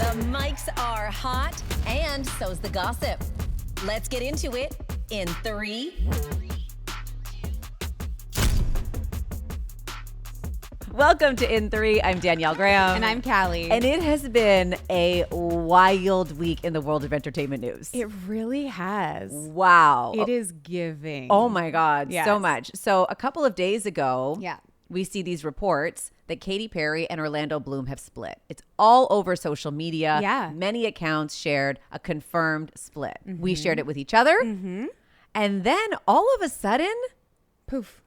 The mics are hot, and so's the gossip. Let's get into it in 3. Welcome to In 3. I'm Danielle Graham. And I'm Callie. And it has been a wild week in the world of entertainment news. It really has. Wow. It is giving. Oh my God, Yes. so much. So a couple of days ago, Yeah. we see these reports that Katy Perry and Orlando Bloom have split. It's all over social media. Yeah. Many accounts shared a confirmed split. We shared it with each other. And then all of a sudden, Poof.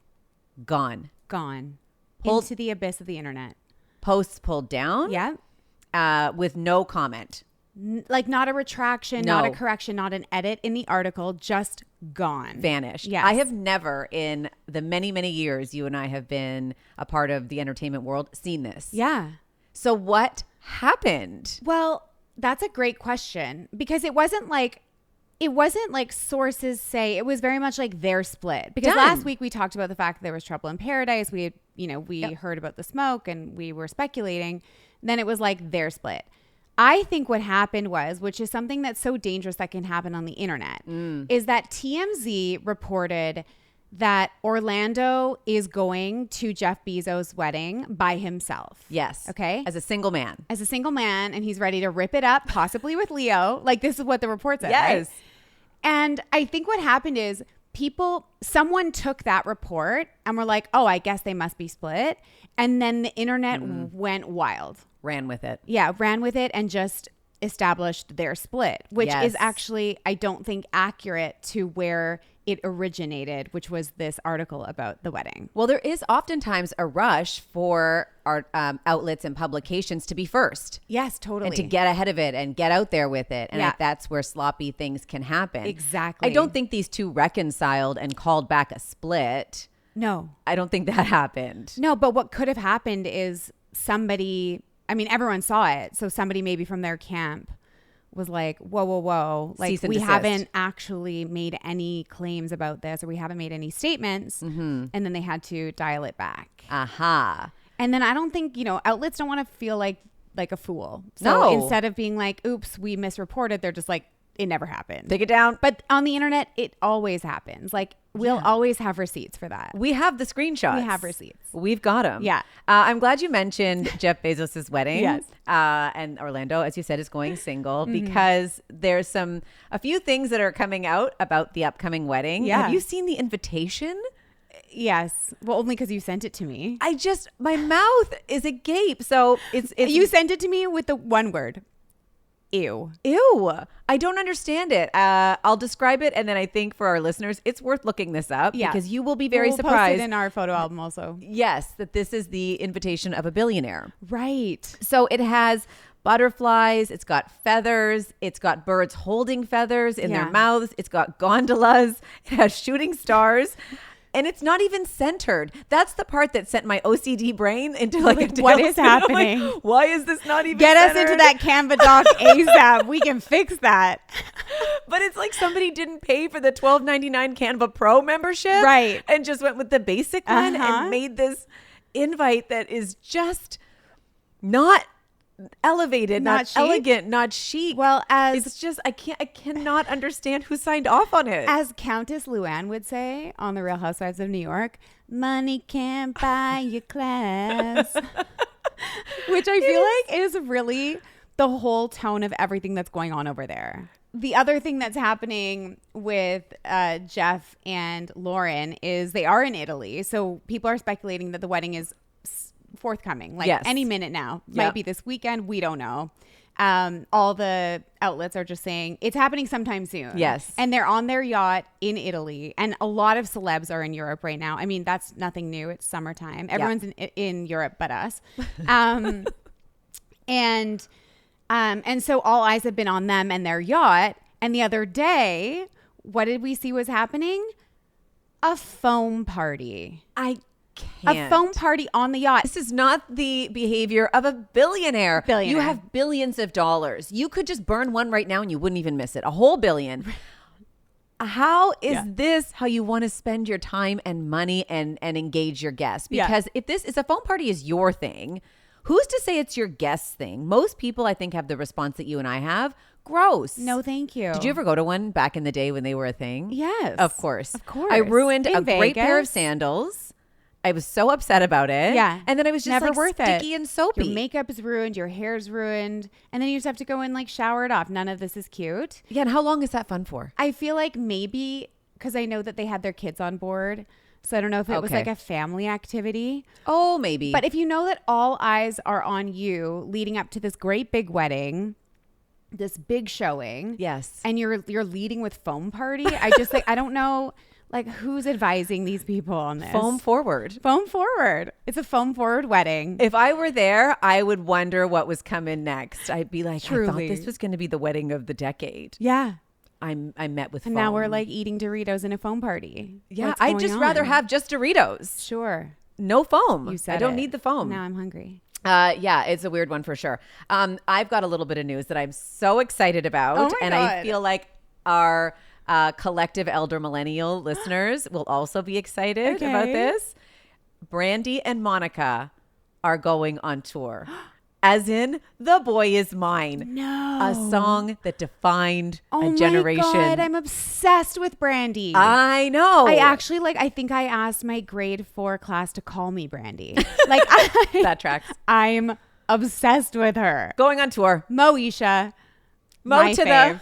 gone. Gone. Pulled- Into the abyss of the internet. Posts pulled down. Yeah. With no comment. Like not a retraction, No. not a correction, not an edit in the article, just gone. Vanished. Yes. I have never in the many, many years you and I have been a part of the entertainment world seen this. Yeah. So what happened? Well, that's a great question because it wasn't like sources say. It was very much like their split. Because Done. last week we talked about the fact that there was trouble in paradise. We had, heard about the smoke and we were speculating. Then it was like their split. I think what happened was, which is something that's so dangerous that can happen on the internet, is that TMZ reported that Orlando is going to Jeff Bezos' wedding by himself. Yes. Okay. As a single man. As a single man, and he's ready to rip it up, possibly with Leo. Like, this is what the report said. Yes. Right? And I think what happened is someone took that report and were like, oh, I guess they must be split. And then the internet went wild. Ran with it. Yeah, ran with it and just established their split, which Yes. is actually, I don't think, accurate to where it originated, which was this article about the wedding. Well, there is oftentimes a rush for our outlets and publications to be first. Yes, totally. And to get ahead of it and get out there with it. And Yeah. that's where sloppy things can happen. Exactly. I don't think these two reconciled and called back a split. No. I don't think that happened. No, but what could have happened is somebody, I mean, everyone saw it. So somebody maybe from their camp was like, whoa. Like, Cease and we desist. haven't actually made any claims about this or we haven't made any statements. And then they had to dial it back. Aha. And then I don't think, outlets don't want to feel like a fool. So No. instead of being like, oops, we misreported, they're just like, it never happened. Take it down. But on the internet, it always happens. Like, we'll always have receipts for that. We have the screenshots. We have receipts. We've got them. Yeah. I'm glad you mentioned Jeff Bezos' wedding. Yes. And Orlando, as you said, is going single because there's a few things that are coming out about the upcoming wedding. Yeah. Have you seen the invitation? Yes. Well, only because you sent it to me. My mouth is agape. So it's You sent it to me with the one word. Ew. Ew. I don't understand it. I'll describe it. And then I think for our listeners, it's worth looking this up because you will be very we'll surprised. Post it in our photo album also. Yes, that this is the invitation of a billionaire. Right. So it has butterflies, it's got feathers, it's got birds holding feathers in their mouths, it's got gondolas, it has shooting stars. And it's not even centered. That's the part that sent my OCD brain into like a what is tailspin. I'm like, happening? why is this not even Get us centered? into that Canva doc ASAP. We can fix that. But it's like somebody didn't pay for the $12.99 Canva Pro membership. Right. And just went with the basic one and made this invite that is just not elevated, not chic? elegant, not chic. Well, it's just I cannot understand who signed off on it. As Countess Luann would say on The Real Housewives of New York, money can't buy your class. Which I feel like is really the whole tone of everything that's going on over there. The other thing that's happening with Jeff and Lauren is they are in Italy. So people are speculating that the wedding is forthcoming, like any minute now. Might be this weekend. We don't know. All the outlets are just saying it's happening sometime soon. Yes. And they're on their yacht in Italy. And a lot of celebs are in Europe right now. I mean, that's nothing new. It's summertime. Everyone's in Europe but us. And so all eyes have been on them and their yacht. And the other day, what did we see was happening? A foam party. A foam party on the yacht. This is not the behavior of a billionaire. You have billions of dollars. You could just burn one right now and you wouldn't even miss it. A whole billion. How is this how you want to spend your time and money and engage your guests? Because if this is a phone party is your thing, Who's to say it's your guest thing? Most people, I think, have the response that you and I have. Gross. No, thank you. Did you ever go to one back in the day when they were a thing? Yes. Of course. Of course. I ruined In a great pair of Vegas. sandals. I was so upset about it. Yeah. And then I was just Never like worth sticky it. and soapy. Your makeup is ruined. Your hair's ruined. And then you just have to go and like shower it off. None of this is cute. Yeah. And how long is that fun for? I feel like maybe because I know that they had their kids on board. So I don't know if it was Okay. like a family activity. Oh, maybe. But if you know that all eyes are on you leading up to this great big wedding, this big showing. Yes. And you're leading with foam party. I just like, I don't know like who's advising these people on this. Foam forward. Foam forward. It's a foam forward wedding. If I were there, I would wonder what was coming next. I'd be like, I thought Truly. this was going to be the wedding of the decade. Yeah. I met with And foam. now we're like eating Doritos in a foam party. yeah, What's I'd going just rather on? have just Doritos. Sure. No foam. You said I don't it. need the foam. Now I'm hungry. Yeah, it's a weird one for sure. I've got a little bit of news that I'm so excited about. Oh my and I God. feel like our collective elder millennial listeners will also be excited about Okay. this. Brandy and Monica are going on tour. As in, The Boy Is Mine. No. A song that defined Oh a generation. my God, I'm obsessed with Brandy. I know. I actually I think I asked my grade 4 class to call me Brandy. Like that tracks. I'm obsessed with her. Going on tour. Moesha. Mo my to fave.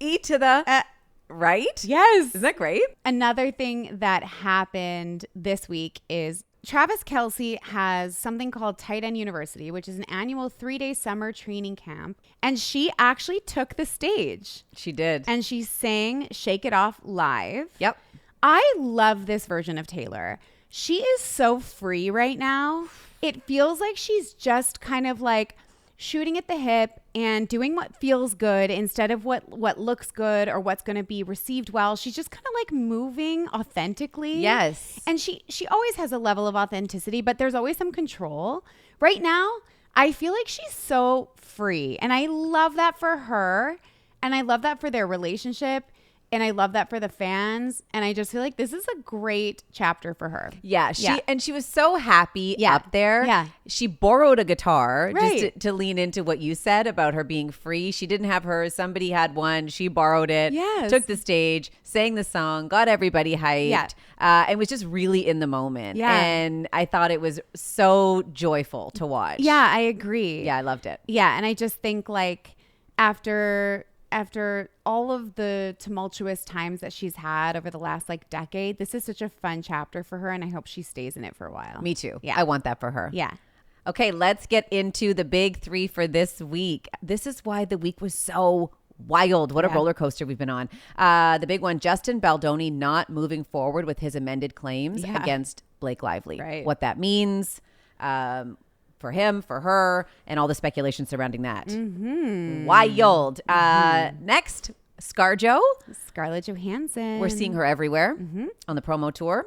the E to the right? Yes. Isn't that great? Another thing that happened this week is Travis Kelce has something called Tight End University, which is an annual 3-day summer training camp. And she actually took the stage She did. and she sang Shake It Off live. Yep. I love this version of Taylor. She is so free right now. It feels like she's just kind of like shooting at the hip and doing what feels good instead of what looks good or what's going to be received well. She's just kind of like moving authentically. Yes. And she always has a level of authenticity, but there's always some control. Right now, I feel like she's so free. And I love that for her. And I love that for their relationship. And I love that for the fans. And I just feel like this is a great chapter for her. Yeah, Yeah. and she was so happy Yeah. up there. Yeah. She borrowed a guitar Right. just to lean into what you said about her being free. She didn't have hers. Somebody had one. She borrowed it. Yes. Took the stage, sang the song, got everybody hyped. Yeah. And was just really in the moment. Yeah. And I thought it was so joyful to watch. Yeah, I agree. Yeah, I loved it. Yeah, and I just think like after all of the tumultuous times that she's had over the last like decade, this is such a fun chapter for her, and I hope she stays in it for a while. Me too. Yeah. I want that for her. Yeah. Okay, let's get into the big three for this week. This is why the week was so wild. What a Yeah. roller coaster we've been on. The big one, Justin Baldoni not moving forward with his amended claims Yeah. against Blake Lively. Right. What that means for him, for her, and all the speculation surrounding that. Mm-hmm. Wild. Next, ScarJo. Scarlett Johansson. We're seeing her everywhere Mm-hmm. on the promo tour.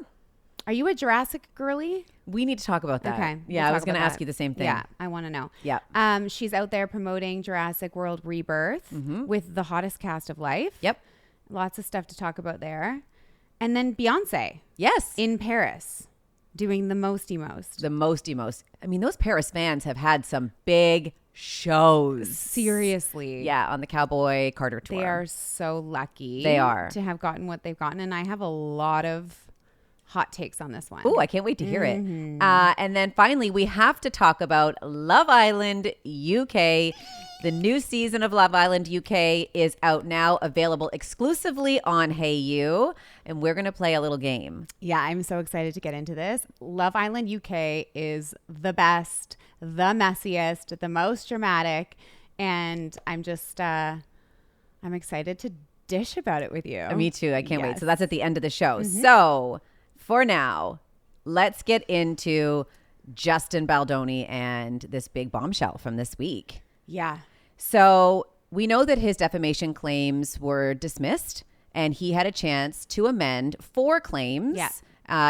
Are you a Jurassic girly? We need to talk about that. Okay. Yeah, I was going to ask you the same thing. Yeah, I want to know. Yeah. She's out there promoting Jurassic World Rebirth with the hottest cast of life. Yep. Lots of stuff to talk about there. And then Beyonce Yes. in Paris doing the mosty most. The mosty most. I mean, those Paris fans have had some big shows. Seriously. Yeah, on the Cowboy Carter tour. They are so lucky. They are. To have gotten what they've gotten. And I have a lot of hot takes on this one. Ooh, I can't wait to hear Mm-hmm. it. And then finally, we have to talk about Love Island UK. The new season of Love Island UK is out now, available exclusively on Hayu. And we're going to play a little game. Yeah, I'm so excited to get into this. Love Island UK is the best, the messiest, the most dramatic. And I'm just, I'm excited to dish about it with you. Me too. I can't wait. Yes. So that's at the end of the show. So for now, let's get into Justin Baldoni and this big bombshell from this week. Yeah. So we know that his defamation claims were dismissed and he had a chance to amend 4 claims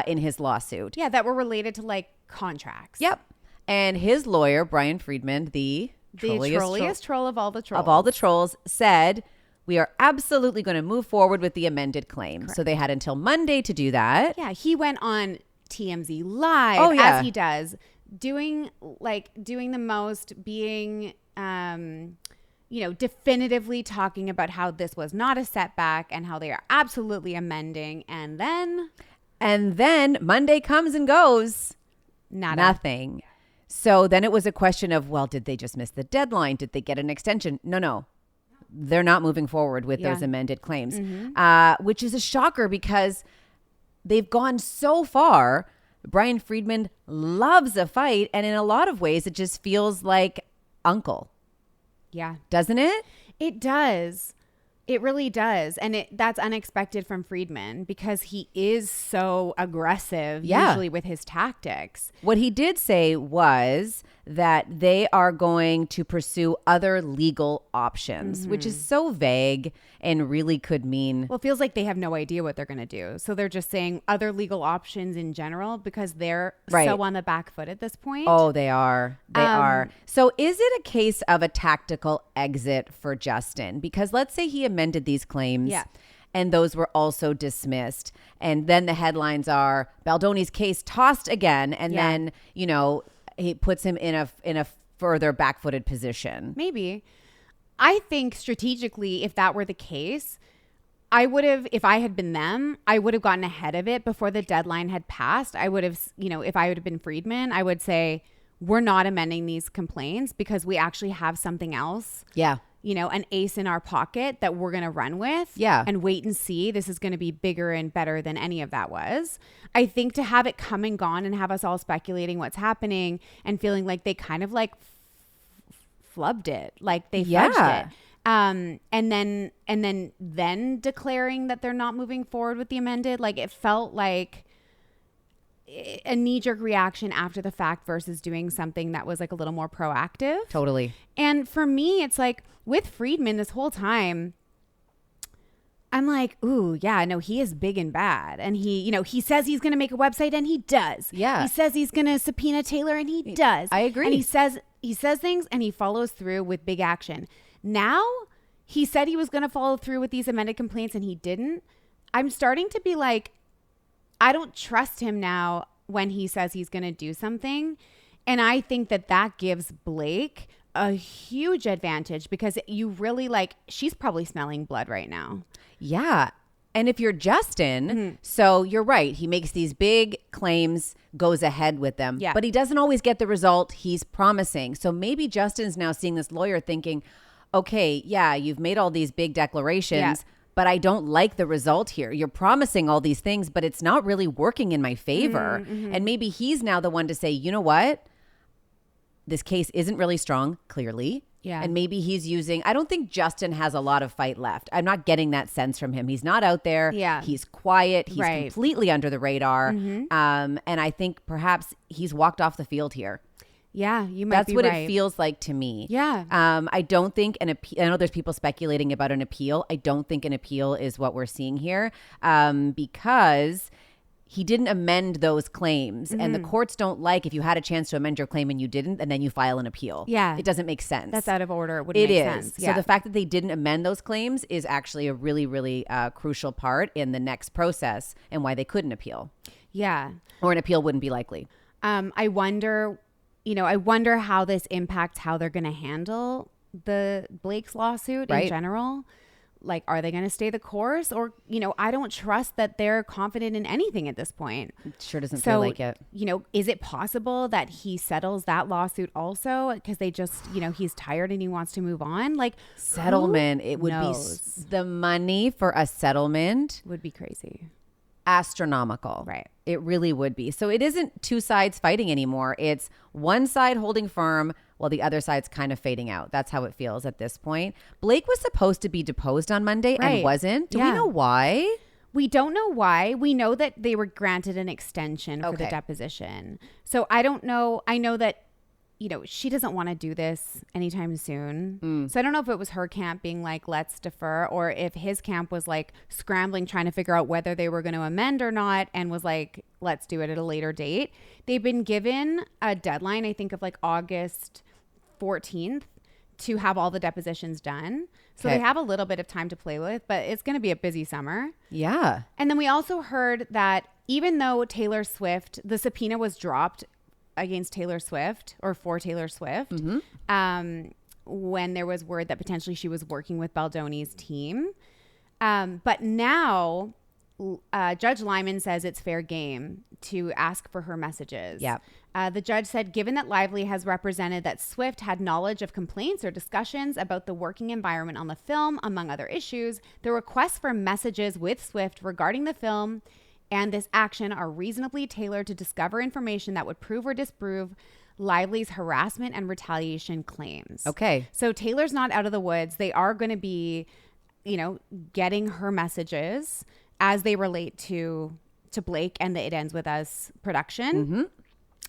in his lawsuit. Yeah, that were related to like contracts. Yep. And his lawyer, Brian Friedman, the trolliest troll of all the trolls. of all the trolls, said, we are absolutely going to move forward with the amended claim. So they had until Monday to do that. Yeah, he went on TMZ Live, Oh, yeah. as he does, doing the most, being, definitively talking about how this was not a setback and how they are absolutely amending. And then Monday comes and goes. nothing. So then it was a question of, well, did they just miss the deadline? Did they get an extension? No. They're not moving forward with those amended claims, which is a shocker because they've gone so far. Brian Friedman loves a fight. And in a lot of ways, it just feels like uncle. Yeah. Doesn't it? It does. It really does. And that's unexpected from Friedman because he is so aggressive usually with his tactics. What he did say was that they are going to pursue other legal options, which is so vague and really could mean... Well, it feels like they have no idea what they're going to do. So they're just saying other legal options in general because they're so on the back foot at this point. Oh, they are. They are. So is it a case of a tactical exit for Justin? Because let's say he amended these claims and those were also dismissed. And then the headlines are Baldoni's case tossed again. And then, he puts him in a further back-footed position. Maybe. I think strategically, if that were the case, I would have, if I had been them, I would have gotten ahead of it before the deadline had passed. I would have, if I would have been Friedman, I would say, we're not amending these complaints because we actually have something else. Yeah. An ace in our pocket that we're going to run with. Yeah. And wait and see. This is going to be bigger and better than any of that was. I think to have it come and gone and have us all speculating what's happening and feeling like they kind of like flubbed it, like they fudged it. And then declaring that they're not moving forward with the amended, like it felt like a knee-jerk reaction after the fact versus doing something that was like a little more proactive. Totally. And for me, it's like with Friedman this whole time, I'm like, ooh, yeah, no, he is big and bad. And he says he's going to make a website and he does. Yeah. He says he's going to subpoena Taylor and he does. I agree. And he says things and he follows through with big action. Now he said he was going to follow through with these amended complaints and he didn't. I'm starting to be like, I don't trust him now when he says he's going to do something. And I think that gives Blake a huge advantage because you really she's probably smelling blood right now. Yeah. And if you're Justin, so you're right. He makes these big claims, goes ahead with them, but he doesn't always get the result he's promising. So maybe Justin's now seeing this lawyer thinking, okay, yeah, you've made all these big declarations, but I don't like the result here. You're promising all these things, but it's not really working in my favor. And maybe he's now the one to say, you know what? This case isn't really strong, clearly. Yeah. And maybe he's using, I don't think Justin has a lot of fight left. I'm not getting that sense from him. He's not out there. Yeah. He's quiet. He's completely under the radar. And I think perhaps he's walked off the field here. Yeah, you might be right. That's what it feels like to me. Yeah. I don't think I know there's people speculating about an appeal. I don't think an appeal is what we're seeing here because he didn't amend those claims. And the courts don't like if you had a chance to amend your claim and you didn't, and then you file an appeal. Yeah. It doesn't make sense. That's out of order. It wouldn't make sense. So the fact that they didn't amend those claims is actually a really, really crucial part in the next process and why they couldn't appeal. Yeah. Or an appeal wouldn't be likely. I wonder how this impacts how they're going to handle the Blake's lawsuit in general. Like, are they going to stay the course? Or, I don't trust that they're confident in anything at this point. It sure doesn't feel like it. Is it possible that he settles that lawsuit also? Because they just, he's tired and he wants to move on? Like, settlement, it would be the money for a settlement would be crazy. Astronomical. Right. It really would be. So it isn't two sides fighting anymore. It's one side holding firm while the other side's kind of fading out. That's how it feels at this point. Blake was supposed to be deposed on Monday and wasn't. Do we know why? We don't know why. We know that they were granted an extension for the deposition. So I don't know. I know that, she doesn't want to do this anytime soon. So I don't know if it was her camp being like, let's defer, or if his camp was like scrambling, trying to figure out whether they were going to amend or not, and was like, let's do it at a later date. They've been given a deadline, I think, of like August 14th to have all the depositions done. So they have a little bit of time to play with, but it's going to be a busy summer. Yeah. And then we also heard that even though Taylor Swift, the subpoena was dropped against Taylor Swift or for Taylor Swift. When there was word that potentially she was working with Baldoni's team. But now Judge Lyman says it's fair game to ask for her messages. Yeah. The judge said, given that Lively has represented that Swift had knowledge of complaints or discussions about the working environment on the film, among other issues, the requests for messages with Swift regarding the film and this action are reasonably tailored to discover information that would prove or disprove Lively's harassment and retaliation claims. Okay. So Taylor's not out of the woods. They are going to be, getting her messages as they relate to Blake and the It Ends With Us production.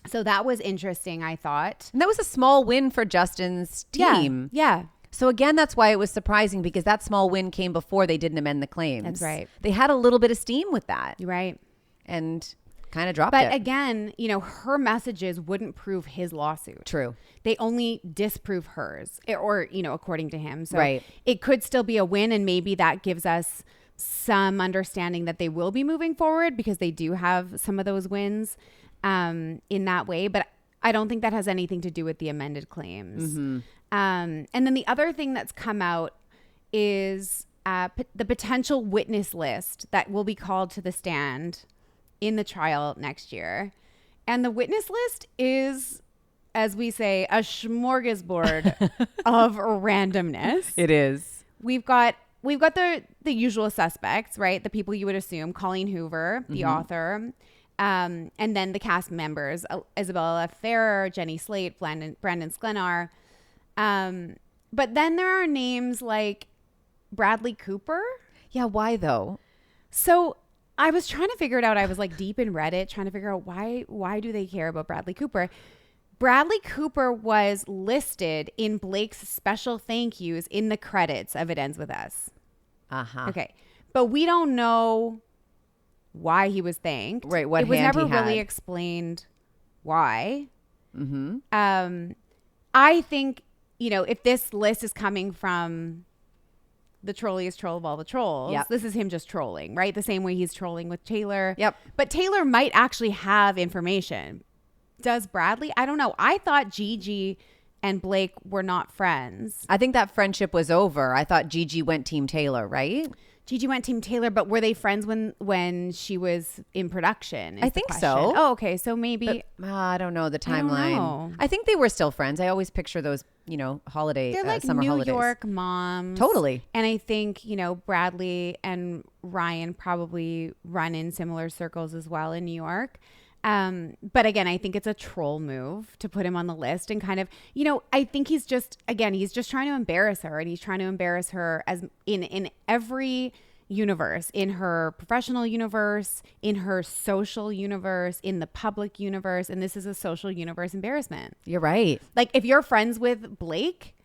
So that was interesting, I thought. And that was a small win for Justin's team. Yeah. So again, that's why it was surprising, because that small win came before they didn't amend the claims. That's right. They had a little bit of steam with that. You're right. And kind of dropped But it. again, her messages wouldn't prove his lawsuit. True. They only disprove hers, or, according to him. So Right. it could still be a win, and maybe that gives us some understanding that they will be moving forward because they do have some of those wins in that way. But I don't think that has anything to do with the amended claims. And then the other thing that's come out is the potential witness list that will be called to the stand in the trial next year. And the witness list is, as we say, a smorgasbord of randomness. It is. We've got the usual suspects, right? The people you would assume: Colleen Hoover, the author, and then the cast members: Isabella Ferrer, Jenny Slate, Brandon Sklenar. But then there are names like Bradley Cooper. Yeah. Why though? So I was trying to figure it out. I was like deep in Reddit trying to figure out why do they care about Bradley Cooper? Bradley Cooper was listed in Blake's special thank yous in the credits of It Ends With Us. Okay. But we don't know why he was thanked. Right. What it was hand never he had. really explained why. I think, if this list is coming from the trolliest troll of all the trolls, Yep. this is him just trolling, right? The same way he's trolling with Taylor. Yep. But Taylor might actually have information. Does Bradley? I don't know. I thought Gigi and Blake were not friends. I think that friendship was over. I thought Gigi went Team Taylor, right? Gigi went Team Taylor, but were they friends when she was in production? I think so. Oh, okay. So maybe I don't know the I don't timeline. know. I think they were still friends. I always picture those, holiday, they're like summer New holidays. York moms. Totally. And I think, Bradley and Ryan probably run in similar circles as well in New York. But again, I think it's a troll move to put him on the list and kind of, I think he's just trying to embarrass her, and he's trying to embarrass her as in every universe, in her professional universe, in her social universe, in the public universe. And this is a social universe embarrassment. You're right. Like, if you're friends with Blake,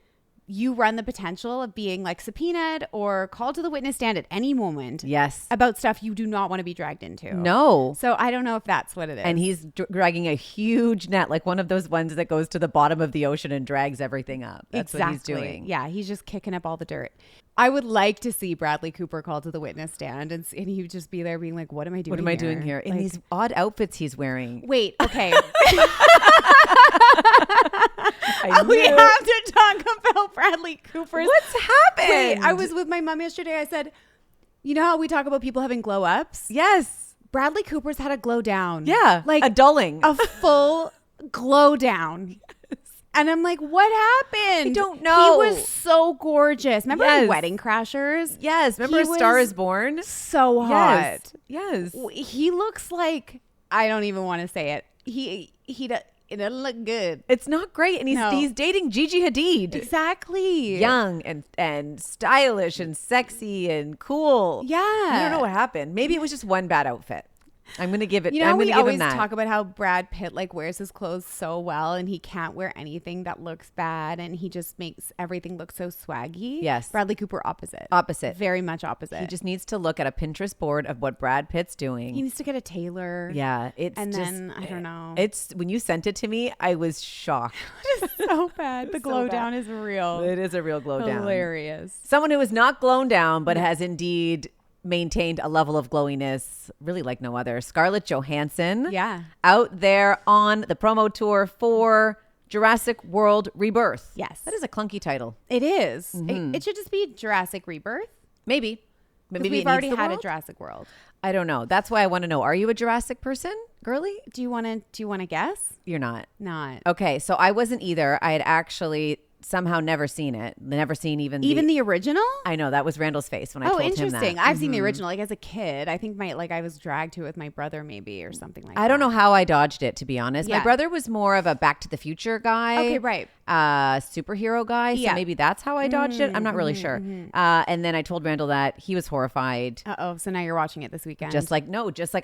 you run the potential of being like subpoenaed or called to the witness stand at any moment. Yes. About stuff you do not want to be dragged into. No. So I don't know if that's what it is. And he's dragging a huge net, like one of those ones that goes to the bottom of the ocean and drags everything up. That's what he's doing. Yeah, he's just kicking up all the dirt. I would like to see Bradley Cooper called to the witness stand and he would just be there being like, what am I doing here? What am I doing here? In Like, these odd outfits he's wearing. wait, okay. I We knew. have to talk about Bradley Cooper's. What's happened? Wait, I was with my mom yesterday. I said, you know how we talk about people having glow ups? Yes. Bradley Cooper's had a glow down. Yeah. Like a dulling. a full glow down. And I'm like, what happened? I don't know. He was so gorgeous. Remember Yes. Wedding Crashers? Yes. Remember He A Star was is Born? So hot. Yes. He looks like, I don't even want to say it. It doesn't look good. It's not great. And he's dating Gigi Hadid. Exactly. Young and stylish and sexy and cool. Yeah. I don't know what happened. Maybe it was just one bad outfit. I'm going to give it. You know, I'm going we to give him always that. talk about how Brad Pitt wears his clothes so well, and he can't wear anything that looks bad, and he just makes everything look so swaggy. Yes. Bradley Cooper opposite. Very much opposite. He just needs to look at a Pinterest board of what Brad Pitt's doing. He needs to get a tailor. Yeah, it's And just, then, I don't know. It's when you sent it to me, I was shocked. So bad. The So glow bad. down is real. It is a real glow down. Hilarious. Someone who is not glown down, but has indeed maintained a level of glowiness really like no other. Scarlett Johansson. Yeah. Out there on the promo tour for Jurassic World Rebirth. Yes. That is a clunky title. It is. It should just be Jurassic Rebirth. Maybe. Maybe We've already had a Jurassic World. I don't know. That's why I want to know. Are you a Jurassic person, girly? Do you want to guess? You're not. Not. Okay, so I wasn't either. I had actually somehow never seen it. Never seen even the original. I know, that was Randall's face when I told him that. Interesting. I've seen the original like as a kid. I think I was dragged to it with my brother maybe or something like that. I don't know how I dodged it, to be honest. Yeah. My brother was more of a Back to the Future guy. Okay, right. Superhero guy. So maybe that's how I dodged it. I'm not really sure. And then I told Randall that he was horrified. So now you're watching it this weekend. Just like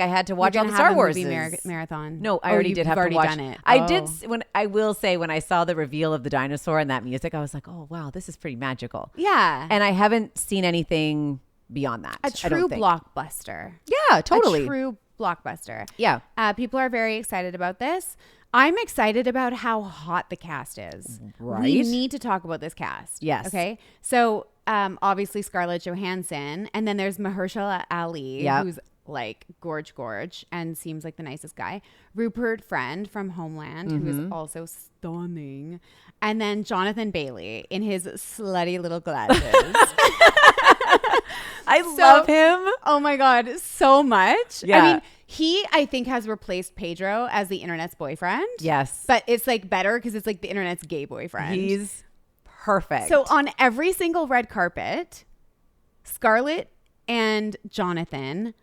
I had to watch all the have Star a Wars movie marathon. No, I already did have to watch. Done it. I did when I saw the reveal of the dinosaur and that music, I was like, oh wow, this is pretty magical. Yeah. And I haven't seen anything beyond that. A true blockbuster. Yeah, totally. A true blockbuster. Yeah. People are very excited about this. I'm excited about how hot the cast is. Right. We need to talk about this cast. Yes. Okay. So obviously Scarlett Johansson, and then there's Mahershala Ali, who's like gorge and seems like the nicest guy. Rupert Friend from Homeland, who is also stunning. And then Jonathon Bailey in his slutty little glasses. I love him. Oh my God, so much. Yeah. I mean, I think has replaced Pedro as the internet's boyfriend. Yes. But it's like better because it's like the internet's gay boyfriend. He's perfect. So on every single red carpet, Scarlett and Jonathon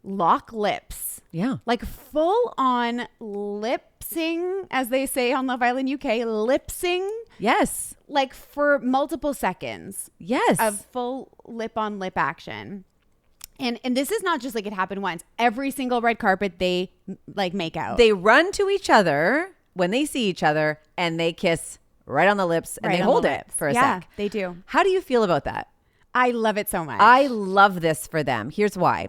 lock lips. Yeah. Like full on lip sing, as they say on Love Island UK, lip sing. Yes. Like for multiple seconds. Yes. Of full lip on lip action. And this is not just like it happened once. Every single red carpet they like make out. They run to each other when they see each other and they kiss right on the lips and Right they on hold the it lips. for a Yeah, sec. they do. How do you feel about that? I love it so much. I love this for them. Here's why.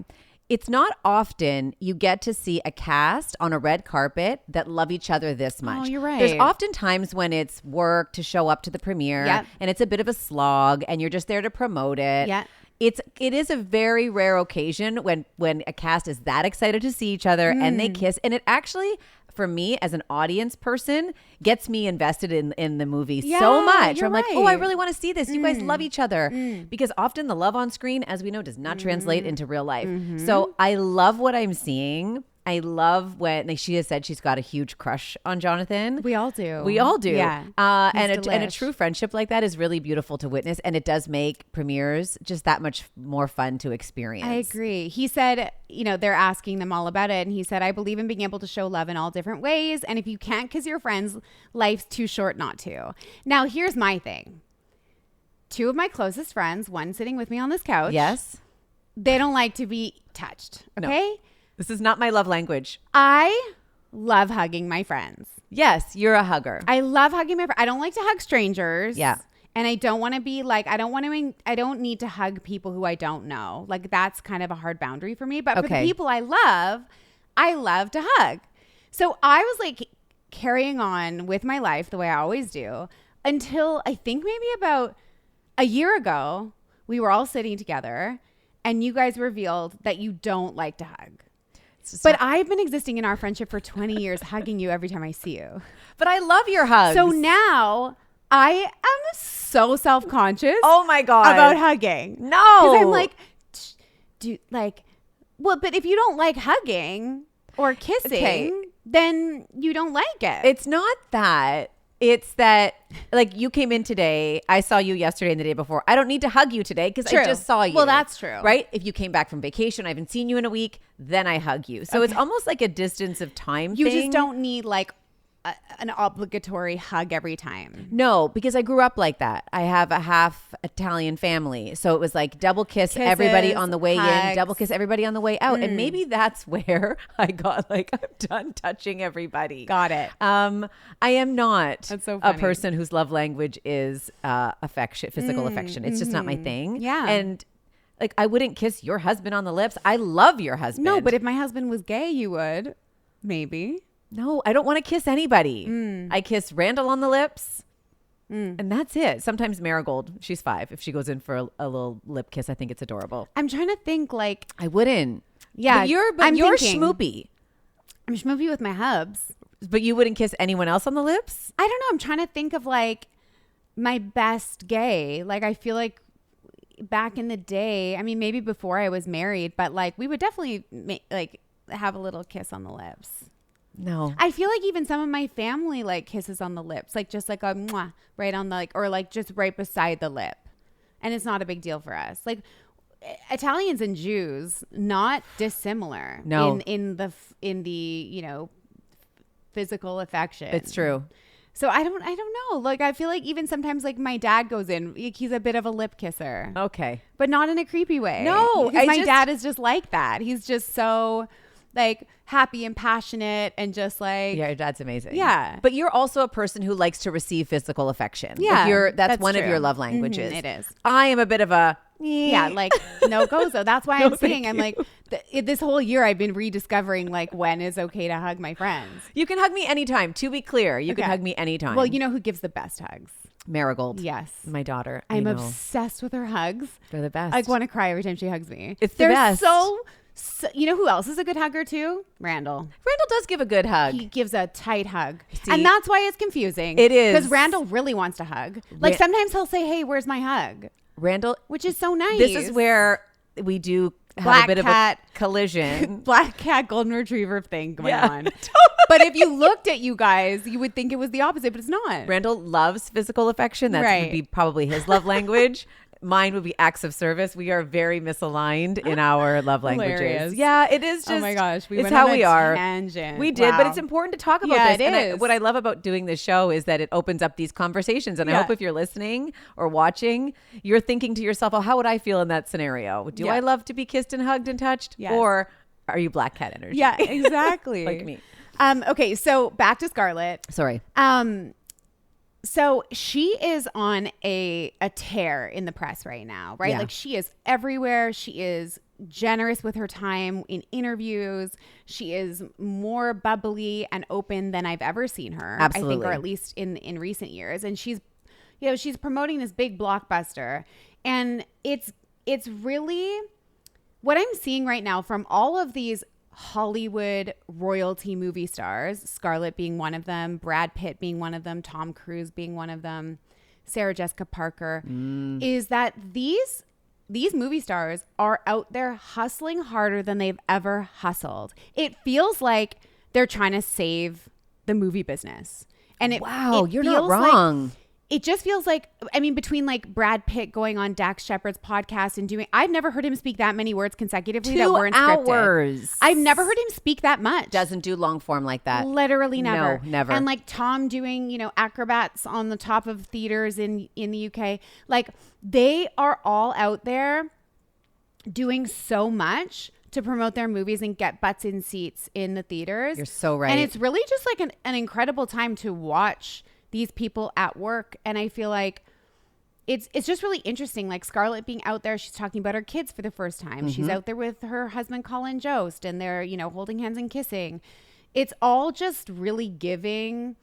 It's not often you get to see a cast on a red carpet that love each other this much. Oh, you're right. There's often times when it's work to show up to the premiere and it's a bit of a slog and you're just there to promote it. Yeah. It is a very rare occasion when a cast is that excited to see each other and they kiss. And it actually, for me as an audience person, gets me invested in the movie so much. I'm like, oh, I really want to see this. You guys love each other. Because often the love on screen, as we know, does not translate into real life. So I love what I'm seeing. I love when she has said she's got a huge crush on Jonathon. We all do. We all do. Yeah. And a true friendship like that is really beautiful to witness. And it does make premieres just that much more fun to experience. I agree. He said, they're asking them all about it. And he said, I believe in being able to show love in all different ways. And if you can't kiss your friends, life's too short not to. Now, here's my thing. Two of my closest friends, one sitting with me on this couch. Yes. They don't like to be touched. Okay. No. This is not my love language. I love hugging my friends. Yes, you're a hugger. I love hugging my friends. I don't like to hug strangers. Yeah. And I don't want to be like, I don't need to hug people who I don't know. Like that's kind of a hard boundary for me. But for the people I love to hug. So I was like carrying on with my life the way I always do until I think maybe about a year ago, we were all sitting together and you guys revealed that you don't like to hug. But I've been existing in our friendship for 20 years, hugging you every time I see you. But I love your hugs. So now I am so self-conscious. Oh my God. About hugging. No. Because I'm like, but if you don't like hugging or kissing, then you don't like it. It's not that. It's that, like, you came in today. I saw you yesterday and the day before. I don't need to hug you today because I just saw you. Well, that's true. Right? If you came back from vacation, I haven't seen you in a week, then I hug you. So it's almost like a distance of time You thing. just don't need, like, an obligatory hug every time. No, because I grew up like that. I have a half Italian family. So it was like double kiss everybody on the way in, double kiss everybody on the way out. And maybe that's where I got like, I'm done touching everybody. Got it. I am not That's so a funny. person whose love language is affection, physical affection. It's just not my thing. Yeah. And like, I wouldn't kiss your husband on the lips. I love your husband. No, but if my husband was gay, you would. Maybe. No, I don't want to kiss anybody. I kiss Randall on the lips. And that's it. Sometimes Marigold, she's 5. If she goes in for a little lip kiss, I think it's adorable. I'm trying to think like, I wouldn't. yeah, But you're schmoopy. I'm schmoopy with my hubs. But you wouldn't kiss anyone else on the lips? I don't know. I'm trying to think of like my best gay. Like I feel like back in the day, I mean, maybe before I was married, but like we would definitely like have a little kiss on the lips. No. I feel like even some of my family like kisses on the lips, like just like a mwah right on the like, or like just right beside the lip. And it's not a big deal for us. Like Italians and Jews, not dissimilar. No. In the, you know, physical affection. It's true. So I don't know. Like I feel like even sometimes like my dad goes in, he's a bit of a lip kisser. Okay. But not in a creepy way. No, because my dad is just like that. He's just so like happy and passionate and just like, yeah, your dad's amazing. Yeah. But you're also a person who likes to receive physical affection. Yeah, Like that's one true. of your love languages. It is. I am a bit of a Yeah, like no gozo. That's why No, I'm saying thank I'm you. like this whole year I've been rediscovering like when is okay to hug my friends. You can hug me anytime. To be clear, you can Okay. hug me anytime. Well, you know who gives the best hugs? Marigold. Yes. My daughter. I'm I know. obsessed with her hugs. They're the best. I want to cry every time she hugs me. It's the They're best. so, you know who else is a good hugger too? Randall. Randall does give a good hug. He gives a tight hug. See? And that's why it's confusing. It is. Because Randall really wants to hug. Like sometimes he'll say, hey, where's my hug? Randall, Which is so nice. this is where we do have Black a bit cat. of a collision. Black cat golden retriever thing going Yeah, on. But if you looked at you guys, you would think it was the opposite, but it's not. Randall loves physical affection. That Right. would be probably his love language. Mine would be acts of service. We are very misaligned in our love languages. Hilarious. Yeah, it is just. Oh my gosh, we it's went how on a we are. tangent. We did, but Wow. it's important to talk about Yeah, this. it And is. what I love about doing this show is that it opens up these conversations. And I Yeah. hope if you're listening or watching, you're thinking to yourself, "Oh, how would I feel in that scenario? Do Yeah. I love to be kissed and hugged and touched, Yes. or are you black cat energy?" Yeah, exactly. Like me. Okay, so back to Scarlett. Sorry. So she is on a tear in the press right now, right? Yeah. Like she is everywhere. She is generous with her time in interviews. She is more bubbly and open than I've ever seen her. I think, Absolutely. or at least in recent years. And she's promoting this big blockbuster, and it's really what I'm seeing right now from all of these Hollywood royalty movie stars, Scarlett being one of them, Brad Pitt being one of them, Tom Cruise being one of them, Sarah Jessica Parker, is that these movie stars are out there hustling harder than they've ever hustled. It feels like they're trying to save the movie business. And Wow, you're not feels like- wrong. it just feels like, I mean, between like Brad Pitt going on Dax Shepard's podcast and I've never heard him speak that many words consecutively that 2 weren't scripted. hours. I've never heard him speak that much. Doesn't do long form like that. Literally never. No, never. And like Tom doing, acrobats on the top of theaters in the UK. Like they are all out there doing so much to promote their movies and get butts in seats in the theaters. You're so right. And it's really just like an incredible time to watch these people at work. And I feel like it's just really interesting. Like Scarlett being out there, she's talking about her kids for the first time. She's out there with her husband, Colin Jost, and they're, holding hands and kissing. It's all just really giving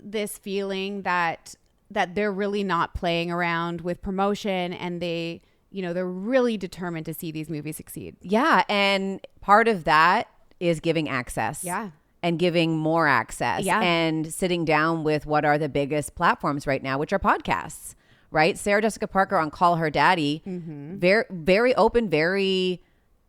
this feeling that they're really not playing around with promotion, and they're really determined to see these movies succeed. Yeah. And part of that is giving access. Yeah. And giving more access. Yeah. And sitting down with what are the biggest platforms right now, which are podcasts, right? Sarah Jessica Parker on Call Her Daddy. Very, very open, very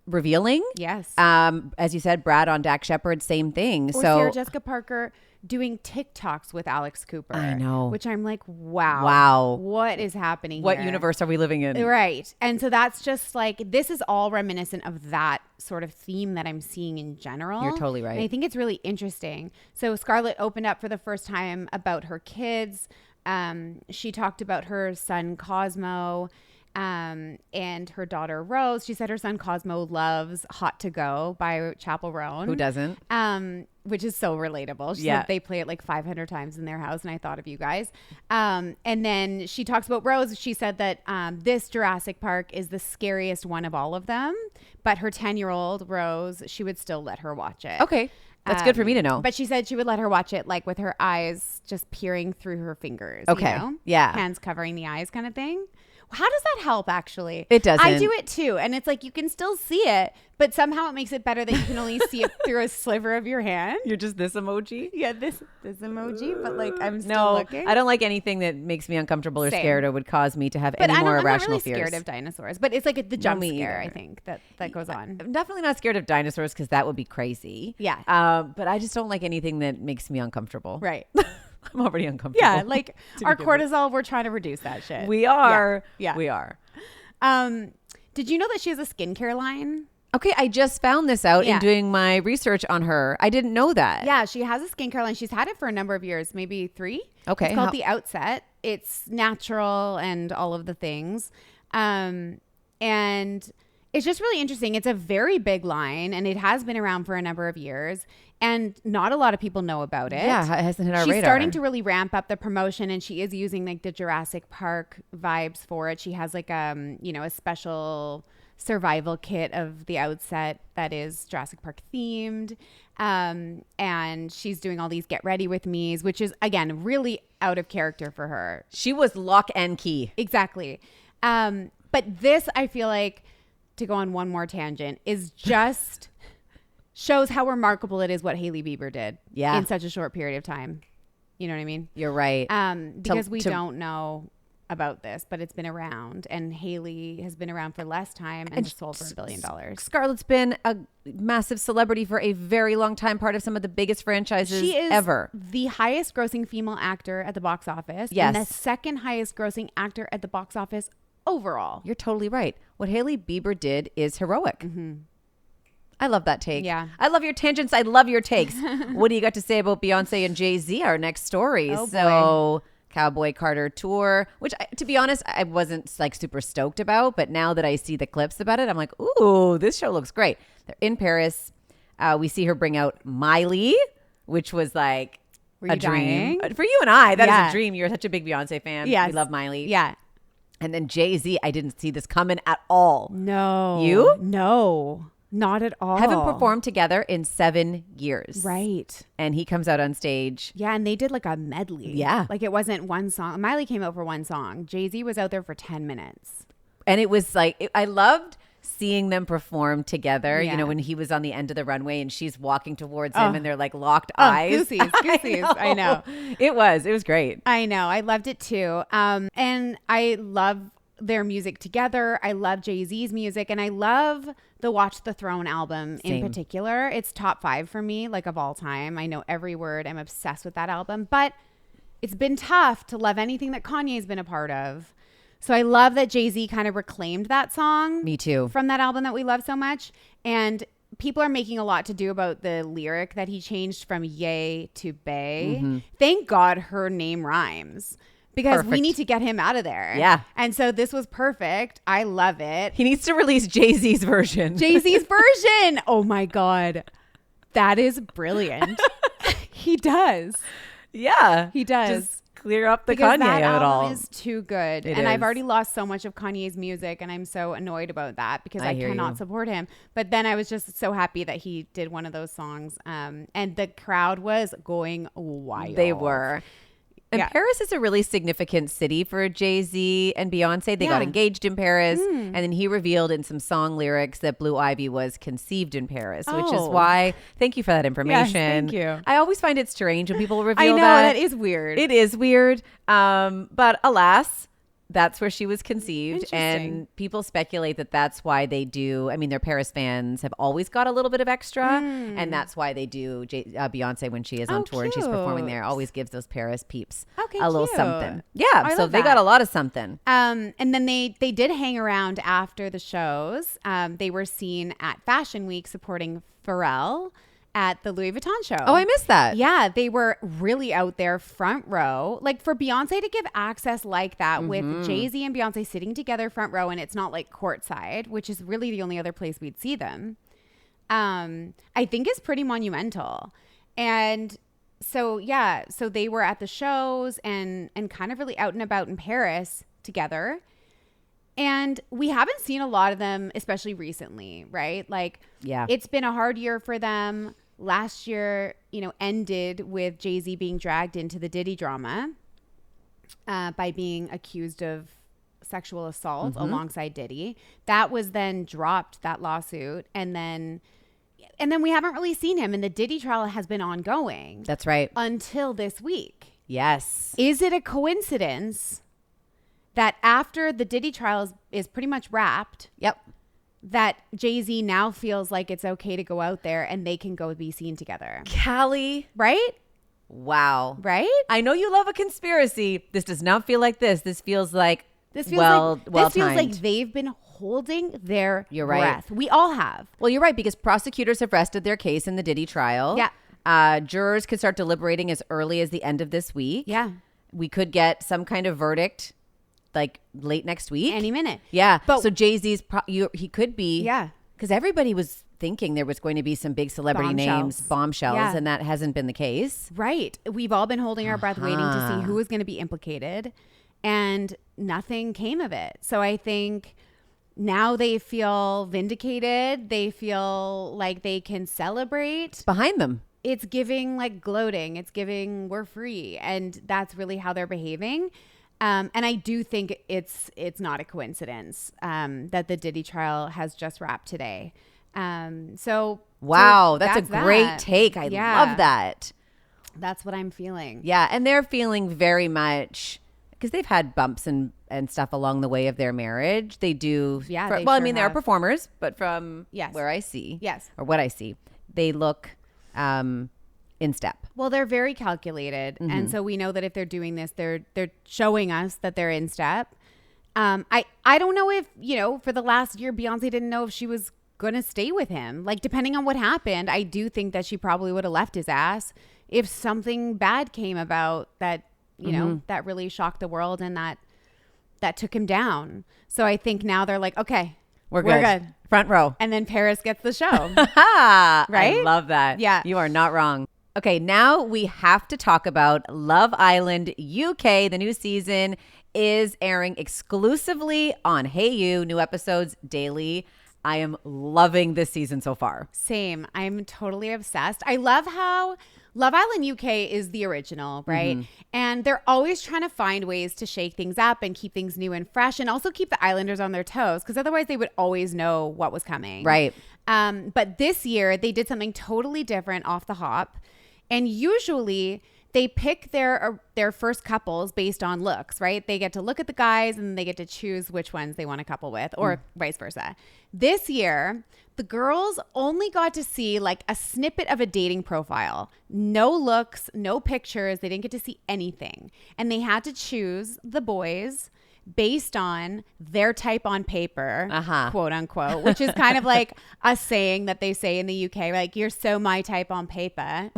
revealing. Yes. As you said, Brad on Dax Shepard, same thing. Or So Sarah Jessica Parker doing TikToks with Alex Cooper. I know. Which I'm like, wow. Wow. What is happening what here? universe are we living in? Right. And so that's just like, this is all reminiscent of that sort of theme that I'm seeing in general. You're totally right. And I think it's really interesting. So Scarlett opened up for the first time about her kids. She talked about her son Cosmo and her daughter Rose. She said her son Cosmo loves Hot to Go by Chappell Roan. Who doesn't? Which is so relatable. She Yeah. said they play it like 500 times in their house, and I thought of you guys. And then she talks about Rose. She said that this Jurassic Park is the scariest one of all of them, but her 10-year-old Rose, she would still let her watch it. Okay. That's good for me to know. But she said she would let her watch it like with her eyes just peering through her fingers. Okay. You know? Yeah. Hands covering the eyes kind of thing. How does that help, actually? It doesn't. I do it too. And it's like you can still see it, but somehow it makes it better that you can only see it through a sliver of your hand. You're just this emoji? Yeah, this emoji, but like I'm still looking. I don't like anything that makes me uncomfortable or Same. scared or would cause me to have But any more I'm irrational not really fears. scared of dinosaurs, but it's like the jump me scare, either. I think, that goes on. I'm definitely not scared of dinosaurs because that would be crazy. Yeah. But I just don't like anything that makes me uncomfortable. Right. I'm already uncomfortable. Yeah, like our begin with. cortisol, we're trying to reduce that shit. We are. Yeah. We are. Did you know that she has a skincare line? Okay, I just found this out Yeah. in doing my research on her. I didn't know that. Yeah, she has a skincare line. She's had it for a number of years, maybe 3. Okay. It's called The Outset. It's natural and all of the things. And it's just really interesting. It's a very big line and it has been around for a number of years and not a lot of people know about it. Yeah, it hasn't hit our She's radar. starting to really ramp up the promotion and she is using like the Jurassic Park vibes for it. She has like a special survival kit of The Outset that is Jurassic Park themed. And she's doing all these get ready with me's, which is again really out of character for her. She was lock and key. Exactly. But this, I feel like, to go on one more tangent, is just shows how remarkable it is what Hailey Bieber did in such a short period of time. You know what I mean? You're right. Because we don't know about this, but it's been around and Hailey has been around for less time and sold for $1 billion. Scarlett's been a massive celebrity for a very long time, part of some of the biggest franchises She is ever. the highest grossing female actor at the box office. Yes. And the second highest grossing actor at the box office overall. You're totally right. What Hailey Bieber did is heroic. Mm-hmm. I love that take. Yeah. I love your tangents. I love your takes. What do you got to say about Beyonce and Jay Z, our next story? Oh, so Cowboy Carter tour, which to be honest, I wasn't like super stoked about. But now that I see the clips about it, I'm like, ooh, this show looks great. They're in Paris. We see her bring out Miley, which was like a dream. For you and I, that is a dream. You're such a big Beyonce fan. Yes. We love Miley. Yeah. And then Jay Z, I didn't see this coming at all. No. You? No, not at all. Haven't performed together in 7 years. Right. And he comes out on stage. Yeah, and they did like a medley. Yeah. Like it wasn't one song. Miley came out for one song. Jay Z was out there for 10 minutes. And it was like, I loved seeing them perform together. Yeah. You know, when he was on the end of the runway and she's walking towards him and they're like locked eyes. Goosies. I know. It was great. I know. I loved it too. And I love their music together. I love Jay Z's music and I love the Watch the Throne album in particular. It's top 5 for me, like of all time. I know every word. I'm obsessed with that album, but it's been tough to love anything that Kanye's been a part of. So I love that Jay Z kind of reclaimed that song. Me too. From that album that we love so much. And people are making a lot to do about the lyric that he changed from Ye to Bay. Mm-hmm. Thank God her name rhymes. Because we need to get him out of there. Yeah. And so this was perfect. I love it. He needs to release Jay Z's version. Jay Z's version. Oh my God. That is brilliant. He does. Yeah. He does. Just clear up the Because Kanye that of it all. album is too good. It and I've is. already lost so much of Kanye's music and I'm so annoyed about that because I hear cannot you. support him. But then I was just so happy that he did one of those songs. And the crowd was going wild. They were. And Yeah. Paris is a really significant city for Jay Z and Beyonce. They got engaged in Paris. And then he revealed in some song lyrics that Blue Ivy was conceived in Paris, which is Oh. why, thank you for that information. thank you. I always find it strange when people I reveal know, that. that is weird. It is weird. But alas, that's where she was conceived. Interesting. And people speculate that that's why they do. I mean, their Paris fans have always got a little bit of extra. And that's why they do Beyonce when she is on tour and she's performing there. cute. Always gives those Paris peeps Okay, a little cute. something. Yeah. I So love they that. got a lot of something. And then they did hang around after the shows. They were seen at Fashion Week supporting Pharrell at the Louis Vuitton show. Oh, I missed that. Yeah, they were really out there front row. Like for Beyonce to give access like that with Jay Z and Beyonce sitting together front row and it's not like courtside, which is really the only other place we'd see them, I think is pretty monumental. And so, yeah, so they were at the shows and kind of really out and about in Paris together. And we haven't seen a lot of them, especially recently, right? Like, Yeah. it's been a hard year for them. last year, ended with Jay Z being dragged into the Diddy drama by being accused of sexual assault alongside Diddy. That was then dropped, that lawsuit, and then we haven't really seen him, and the Diddy trial has been ongoing. That's right. Until this week. Yes. Is it a coincidence that after the Diddy trial is pretty much wrapped, that Jay Z now feels like it's okay to go out there and they can go be seen together? Callie. Right? Wow. Right? I know you love a conspiracy. This does not feel like this. This feels like this feels like they've been holding their breath. We all have. Well, you're right, because prosecutors have rested their case in the Diddy trial. Yeah. Jurors could start deliberating as early as the end of this week. Yeah. We could get some kind of verdict like late next week. Any minute. Yeah. But so Jay-Z's, he could be. Yeah. Because everybody was thinking there was going to be some big celebrity names, bombshells, and that hasn't been the case. Right. We've all been holding our breath waiting to see who was going to be implicated, and nothing came of it. So I think now they feel vindicated. They feel like they can celebrate. It's behind them. It's giving like gloating. It's giving we're free. And that's really how they're behaving. And I do think it's not a coincidence that the Diddy trial has just wrapped today. So that's a great take. I love that. That's what I'm feeling. Yeah, and they're feeling very much, because they've had bumps and stuff along the way of their marriage. They do. Yeah. They are performers, but from where I see, or what I see, they look in step. Well, they're very calculated, and so we know that if they're doing this, they're showing us that they're in step. I don't know if for the last year, Beyonce didn't know if she was going to stay with him. Like, depending on what happened, I do think that she probably would have left his ass if something bad came about that that really shocked the world and that took him down. So I think now they're like, okay, we're good. Front row. And then Paris gets the show. Right? I love that. Yeah. You are not wrong. Okay, now we have to talk about Love Island UK. The new season is airing exclusively on Hayu. New episodes daily. I am loving this season so far. Same. I'm totally obsessed. I love how Love Island UK is the original, right? And they're always trying to find ways to shake things up and keep things new and fresh, and also keep the Islanders on their toes, because otherwise they would always know what was coming. Right. But this year they did something totally different off the hop. And usually they pick their first couples based on looks, right? They get to look at the guys and they get to choose which ones they want to couple with, or vice versa. This year, the girls only got to see like a snippet of a dating profile. No looks, no pictures. They didn't get to see anything. And they had to choose the boys based on their type on paper, quote unquote, which is kind of like a saying that they say in the UK, like, you're so my type on paper.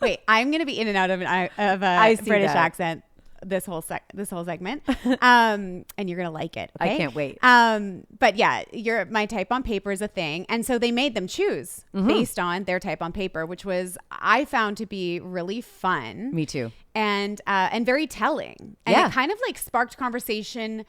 Wait, I'm going to be in and out of a British accent this whole segment. And you're going to like it. Okay? I can't wait. But yeah, you're my type on paper is a thing. And so they made them choose based on their type on paper, which I found to be really fun. Me too. And very telling. And it kind of like sparked conversation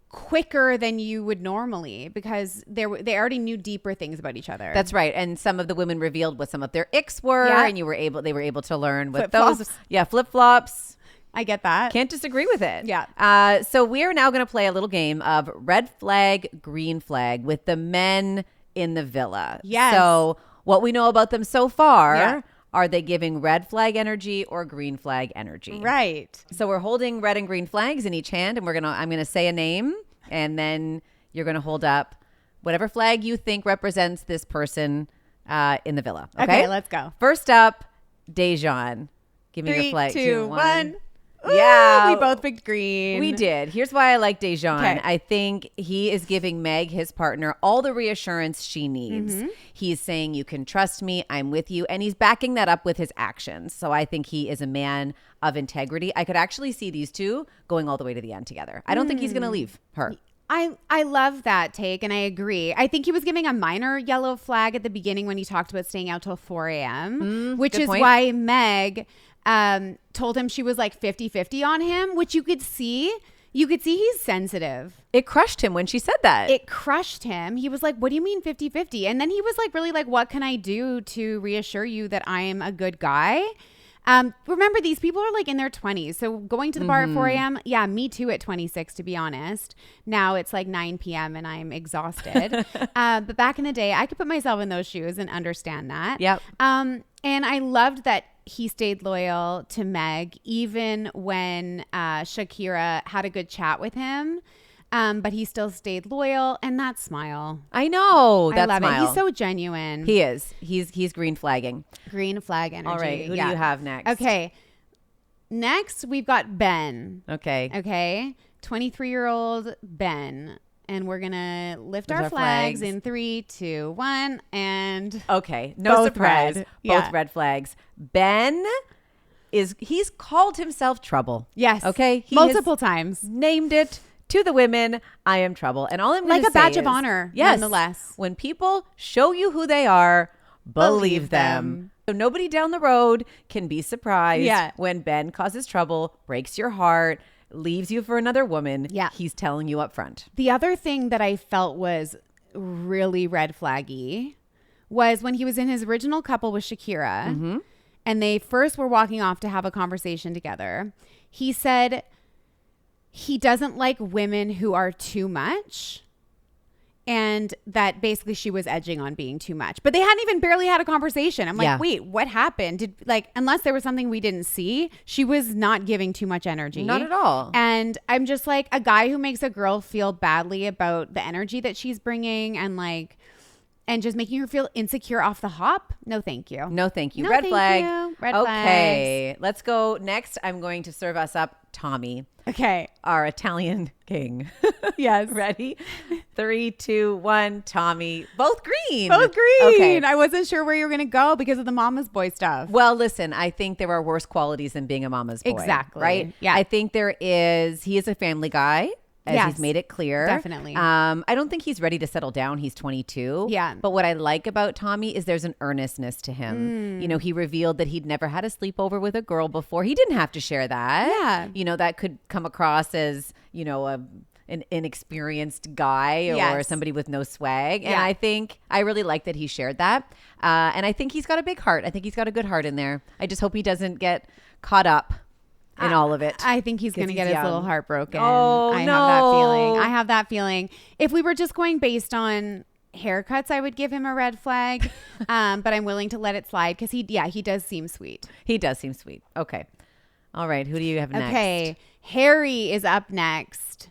quicker than you would normally, because they already knew deeper things about each other. That's right. And some of the women revealed what some of their icks were, and they were able to learn what those. Yeah, flip-flops. I get that. Can't disagree with it. Yeah. So we are now going to play a little game of red flag, green flag with the men in the villa. Yes. So what we know about them so far, are they giving red flag energy or green flag energy? Right. So we're holding red and green flags in each hand, and I'm going to say a name, and then you're going to hold up whatever flag you think represents this person in the villa. Okay, let's go. First up, Dejan. Give me your flag. 3, 2, 1. Ooh, Yeah. we both picked green. We did. Here's why I like Dejan. Okay. I think he is giving Meg, his partner, all the reassurance she needs. He's saying, you can trust me, I'm with you. And he's backing that up with his actions. So I think he is a man of integrity. I could actually see these two going all the way to the end together. I don't think he's going to leave her. I love that take, and I agree. I think he was giving a minor yellow flag at the beginning when he talked about staying out till 4 a.m., which is why Meg told him she was like 50-50 on him, which you could see. You could see he's sensitive. It crushed him when she said that. It crushed him. He was like, what do you mean 50-50? And then he was like, really like, what can I do to reassure you that I am a good guy? Remember, these people are like in their 20s. So going to the bar at 4 a.m. Yeah, me too at 26, to be honest. Now it's like 9 p.m. and I'm exhausted. But back in the day, I could put myself in those shoes and understand that. Yep. And I loved that he stayed loyal to Meg, even when Shakira had a good chat with him. But he still stayed loyal, and that smile. I know. That I love smile. it. He's so genuine. He is. He's green flagging. Green flag energy. All right. Who do you have next? Okay. Next, we've got Ben. Okay. Okay. 23-year-old Ben. And we're going to lift our flags in 3, 2, 1. And okay. No both surprise. red. Both red flags. Ben he's called himself Trouble. Yes. Okay. He multiple times. Named it to the women, I am Trouble. And all I'm going to say like a badge of honor, yes, nonetheless. When people show you who they are, believe them. So nobody down the road can be surprised when Ben causes trouble, breaks your heart, leaves you for another woman. Yeah. He's telling you up front. The other thing that I felt was really red flaggy was when he was in his original couple with Shakira and they first were walking off to have a conversation together. He said he doesn't like women who are too much, and that basically she was edging on being too much. But they hadn't even barely had a conversation. I'm like, wait, what happened? Unless there was something we didn't see, she was not giving too much energy. Not at all. And I'm just like, a guy who makes a girl feel badly about the energy that she's bringing and just making her feel insecure off the hop. No, thank you. No, thank you. No, Red thank flag. you. Red okay. Let's go. Next, I'm going to serve us up Tommy. Okay. Our Italian king. Yes. Ready? 3, 2, 1. Tommy. Both green. Both green. Okay. I wasn't sure where you were going to go because of the mama's boy stuff. Well, listen, I think there are worse qualities than being a mama's boy. Exactly. Right? Yeah. I think he is a family guy. As he's made it clear. Definitely. I don't think he's ready to settle down. He's 22. Yeah. But what I like about Tommy is there's an earnestness to him. You know, he revealed that he'd never had a sleepover with a girl before. He didn't have to share that. Yeah. You know, that could come across as, you know, an inexperienced guy or somebody with no swag. And I think I really like that he shared that. And I think he's got a big heart. I think he's got a good heart in there. I just hope he doesn't get caught up in all of it. I think he's going to get his little heart broken. Oh, I have that feeling. If we were just going based on haircuts, I would give him a red flag. But I'm willing to let it slide because he does seem sweet. He does seem sweet. Okay. All right. Who do you have next? Okay. Harry is up next.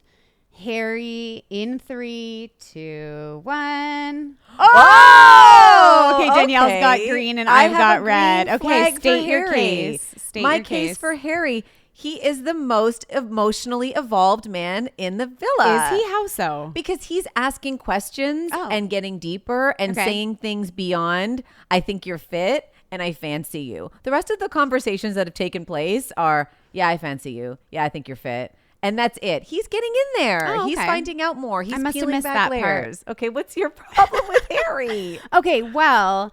Harry in 3, 2, 1. Oh! Okay, Danielle's got green and I've got red. Okay, state your case. My case for Harry. He is the most emotionally evolved man in the villa. Is he? How so? Because he's asking questions and getting deeper and saying things beyond, I think you're fit and I fancy you. The rest of the conversations that have taken place are, yeah, I fancy you. Yeah, I think you're fit. And that's it. He's getting in there. Oh, okay. He's finding out more. He's I must have peeling missed back that layers. Okay, what's your problem with Harry? Okay, well,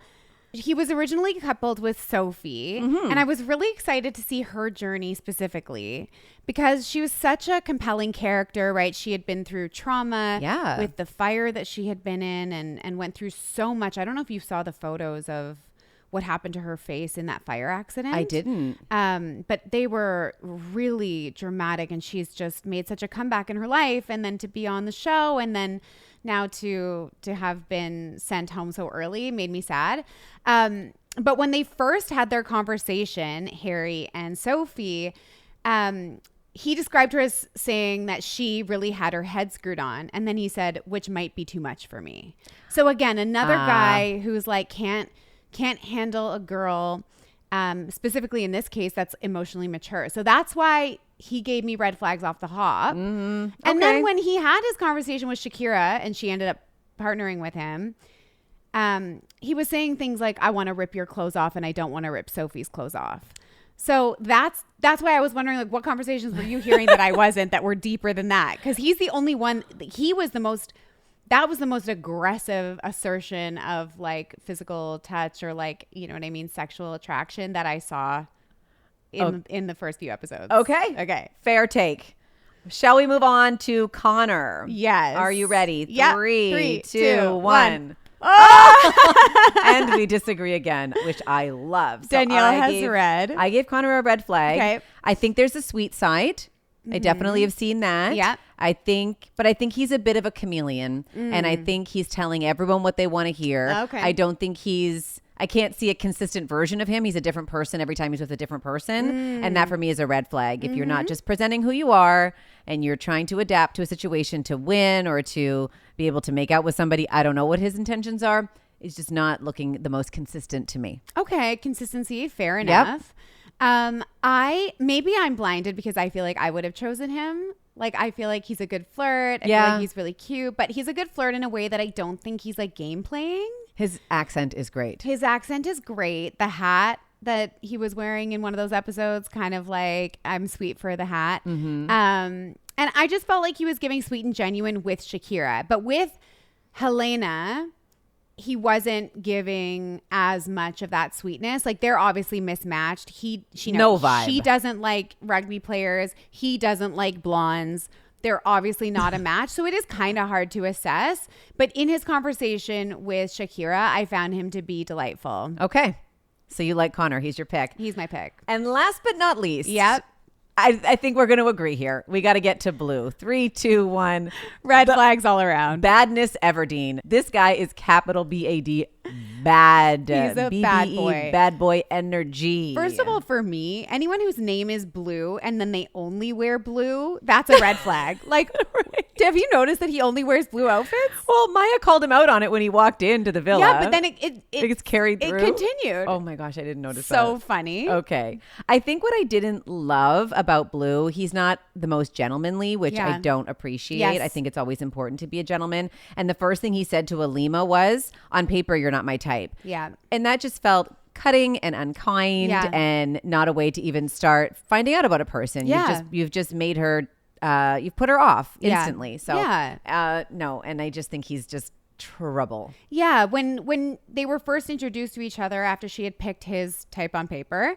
he was originally coupled with Sophie, and I was really excited to see her journey specifically because she was such a compelling character, right? She had been through trauma with the fire that she had been in and went through so much. I don't know if you saw the photos of what happened to her face in that fire accident. I didn't. But they were really dramatic, and she's just made such a comeback in her life, and then to be on the show, and then now to have been sent home so early made me sad. But when they first had their conversation, Harry and Sophie, he described her as saying that she really had her head screwed on. And then he said, which might be too much for me. So again, another guy who's like, can't handle a girl, specifically in this case, that's emotionally mature. So that's why he gave me red flags off the hop. And then when he had his conversation with Shakira and she ended up partnering with him, he was saying things like, I want to rip your clothes off and I don't want to rip Sophie's clothes off. So that's why I was wondering, like, what conversations were you hearing that I wasn't, that were deeper than that? Because he's the only one, that was the most aggressive assertion of like physical touch or like, you know what I mean, sexual attraction that I saw in the first few episodes. Okay. Okay. Fair take. Shall we move on to Connor? Yes. Are you ready? Yeah. 3, 2, 1. Oh! And we disagree again, which I love. So Danielle has red. I gave Connor a red flag. Okay. I think there's a sweet side. I definitely have seen that. Yeah. I think he's a bit of a chameleon, and I think he's telling everyone what they want to hear. Okay. I don't think I can't see a consistent version of him. He's a different person every time he's with a different person. And that for me is a red flag. If you're not just presenting who you are and you're trying to adapt to a situation to win or to be able to make out with somebody, I don't know what his intentions are. He's just not looking the most consistent to me. Okay. Consistency. Fair enough. Maybe I'm blinded because I feel like I would have chosen him. Like, I feel like he's a good flirt. I feel like he's really cute, but he's a good flirt in a way that I don't think he's like game playing. His accent is great. His accent is great. The hat that he was wearing in one of those episodes, kind of like, I'm sweet for the hat. And I just felt like he was giving sweet and genuine with Shakira. But with Helena, he wasn't giving as much of that sweetness. Like, they're obviously mismatched. No vibe. She doesn't like rugby players. He doesn't like blondes. They're obviously not a match. So it is kind of hard to assess. But in his conversation with Shakira, I found him to be delightful. Okay. So you like Connor. He's your pick. He's my pick. And last but not least. Yep. I think we're going to agree here. We got to get to Blue. 3, 2, 1. Red flags all around. Badness Everdeen. This guy is capital B-A-D. Bad. He's a B-B-E, bad boy. Bad boy energy. First of all, for me, anyone whose name is Blue and then they only wear blue, that's a red flag. Like, have you noticed that he only wears blue outfits? Well, Maya called him out on it when he walked into the villa. Yeah, but then it gets carried through. It continued. Oh my gosh, I didn't notice that. So funny. Okay. I think what I didn't love about Blue, he's not the most gentlemanly, which I don't appreciate. Yes. I think it's always important to be a gentleman. And the first thing he said to Alima was, on paper, you're not my type. Yeah. And that just felt cutting and unkind and not a way to even start finding out about a person. Yeah. You've just made her, you've put her off instantly. Yeah. So no. And I just think he's just trouble. Yeah. When they were first introduced to each other after she had picked his type on paper,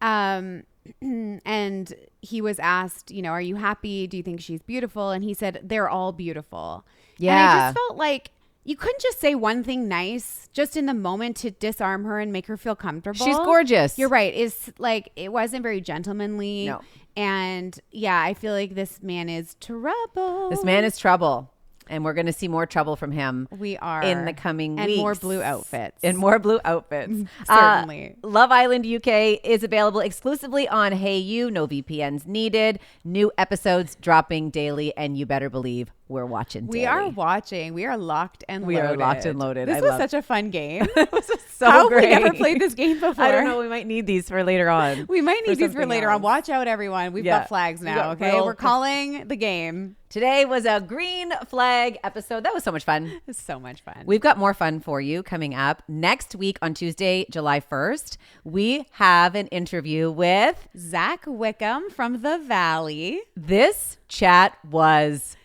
and he was asked, are you happy? Do you think she's beautiful? And he said, they're all beautiful. Yeah. And I just felt like you couldn't just say one thing nice just in the moment to disarm her and make her feel comfortable. She's gorgeous. You're right. It's like, it wasn't very gentlemanly. No. And I feel like this man is trouble. This man is trouble. And we're going to see more trouble from him. We are. In the coming weeks. And more blue outfits. Certainly. Love Island UK is available exclusively on Hayu. No VPNs needed. New episodes dropping daily. And you better believe we're watching daily. We are watching. We are locked and loaded. We are locked and loaded. This was such a fun game. It was so How great. Have we never played this game before? I don't know. We might need these for later on. We might need these for later else. on. Watch out, everyone. We've got flags now, okay? We're calling the game. Today was a green flag episode. That was so much fun. It was so much fun. We've got more fun for you coming up. Next week on Tuesday, July 1st, we have an interview with Zach Wickham from the Valley. This chat was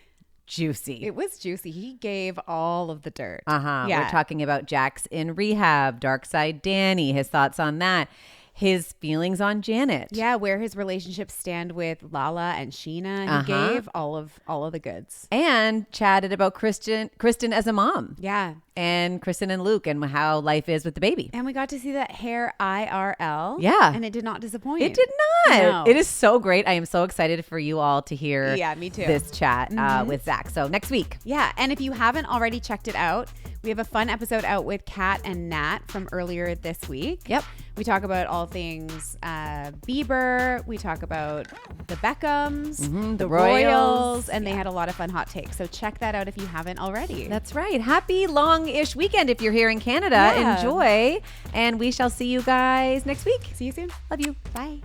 juicy. It was juicy. He gave all of the dirt. Yeah. We're talking about Jax in rehab, Dark Side Danny, his thoughts on that. His feelings on Janet. Yeah, where his relationships stand with Lala and Sheena. He gave all of the goods. And chatted about Kristen as a mom. Yeah. And Kristen and Luke and how life is with the baby. And we got to see that hair IRL. Yeah. And it did not disappoint. It did not. No. It is so great. I am so excited for you all to hear me too. this chat with Zach. So next week. Yeah. And if you haven't already checked it out, we have a fun episode out with Kat and Nat from earlier this week. Yep. We talk about all things Bieber. We talk about the Beckhams, the Royals, and they had a lot of fun hot takes. So check that out if you haven't already. That's right. Happy long-ish weekend if you're here in Canada. Yeah. Enjoy. And we shall see you guys next week. See you soon. Love you. Bye.